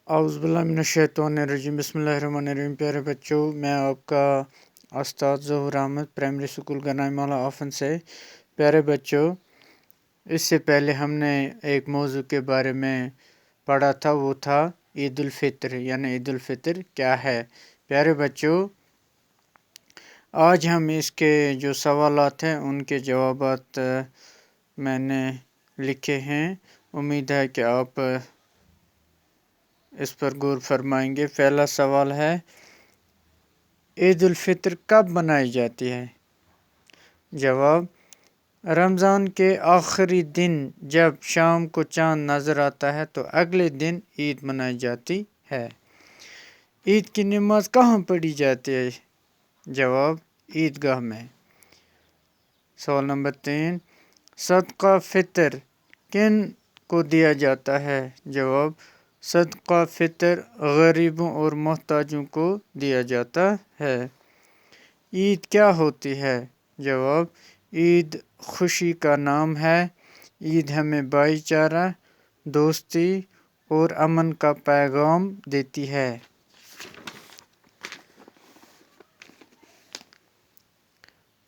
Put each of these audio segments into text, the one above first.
اعوذ باللہ من الشیطان الرجیم، بسم اللہ الرحمن الرحیم۔ پیارے بچوں، میں آپ کا استاد ظہور احمد پرائمری اسکول گنائی مولا آفن سے۔ پیارے بچوں، اس سے پہلے ہم نے ایک موضوع کے بارے میں پڑھا تھا، وہ تھا عید الفطر، یعنی عید الفطر کیا ہے۔ پیارے بچوں، آج ہم اس کے جو سوالات ہیں ان کے جوابات میں نے لکھے ہیں۔ امید ہے کہ آپ اس پر غور فرمائیں گے۔ پہلا سوال ہے، عید الفطر کب منائی جاتی ہے؟ جواب، رمضان کے آخری دن جب شام کو چاند نظر آتا ہے تو اگلے دن عید منائی جاتی ہے۔ عید کی نماز کہاں پڑھی جاتی ہے؟ جواب، عیدگاہ میں۔ سوال نمبر 3، صدقہ فطر کن کو دیا جاتا ہے؟ جواب، صدقہ فطر غریبوں اور محتاجوں کو دیا جاتا ہے۔ عید کیا ہوتی ہے؟ جواب، عید خوشی کا نام ہے۔ عید ہمیں بھائی چارہ، دوستی اور امن کا پیغام دیتی ہے۔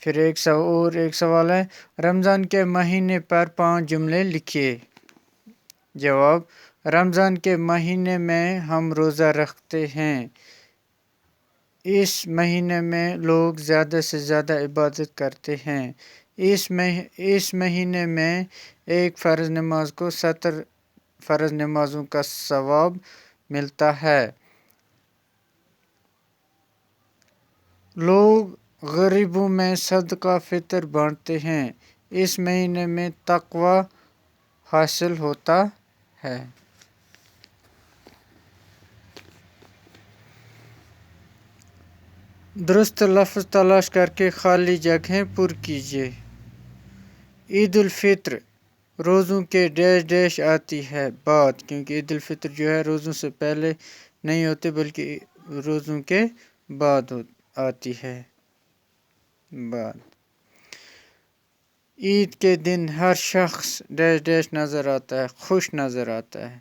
پھر ایک سوال ہے، رمضان کے مہینے پر 5 جملے لکھیے۔ جواب، رمضان کے مہینے میں ہم روزہ رکھتے ہیں۔ اس مہینے میں لوگ زیادہ سے زیادہ عبادت کرتے ہیں۔ اس مہینے میں ایک فرض نماز کو 70 فرض نمازوں کا ثواب ملتا ہے۔ لوگ غریبوں میں صدقہ فطر بانٹتے ہیں۔ اس مہینے میں تقوی حاصل ہوتا ہے۔ درست لفظ تلاش کر کے خالی جگہیں پر کیجیے۔ عید الفطر روزوں کے ڈیش ڈیش آتی ہے بعد، کیونکہ عید الفطر جو ہے روزوں سے پہلے نہیں ہوتی بلکہ روزوں کے بعد آتی ہے۔ عید کے دن ہر شخص ڈیش ڈیش نظر آتا ہے، خوش نظر آتا ہے،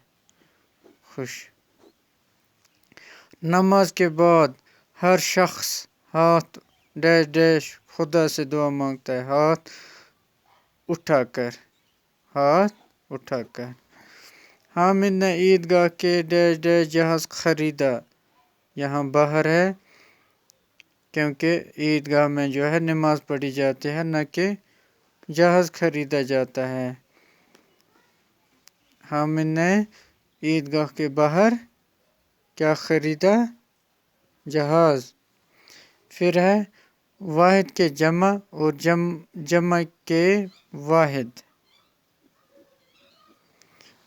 خوش۔ نماز کے بعد ہر شخص ہاتھ ڈیش ڈیش خدا سے دعا مانگتا ہے، ہاتھ اٹھا کر۔ حامد نے عیدگاہ کے ڈیش ڈیش جہاز خریدا، یہاں باہر ہے کیونکہ عیدگاہ میں جو ہے نماز پڑھی جاتی ہے، نہ کہ جہاز خریدا جاتا ہے۔ حامد نے عیدگاہ کے باہر کیا خریدا؟ جہاز۔ پھر ہے واحد کے جمع اور جمع کے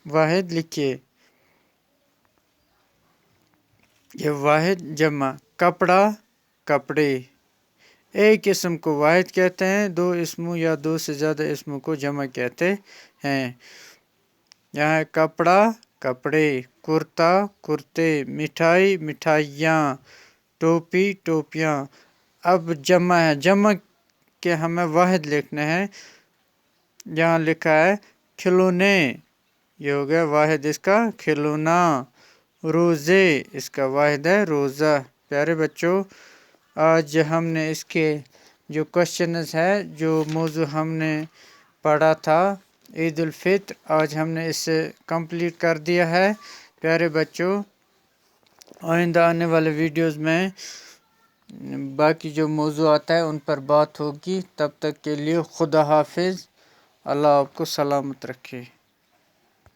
واحد لکھیے۔ یہ واحد جمع، کپڑا کپڑے۔ ایک اسم کو واحد کہتے ہیں، 2 اسموں یا 2 سے زیادہ اسموں کو جمع کہتے ہیں۔ یہاں کپڑا کپڑے، کرتا کرتے، مٹھائی مٹھائیاں، ٹوپی ٹوپیاں۔ اب جمع ہے، جمع کے ہمیں واحد لکھنا ہے۔ یہاں لکھا ہے کھلونے، یہ ہو گیا واحد اس کا کھلونا۔ روزے، اس کا واحد ہے روزہ۔ پیارے بچوں، آج ہم نے اس کے جو کوشچنز ہے، جو موضوع ہم نے پڑھا تھا عید الفطر، آج ہم نے اسے کمپلیٹ کر دیا ہے۔ پیارے بچوں، آئندہ آنے والے ویڈیوز میں باقی جو موضوعات ہیں ان پر بات ہوگی۔ تب تک کے لیے خدا حافظ، اللہ آپ کو سلامت رکھے۔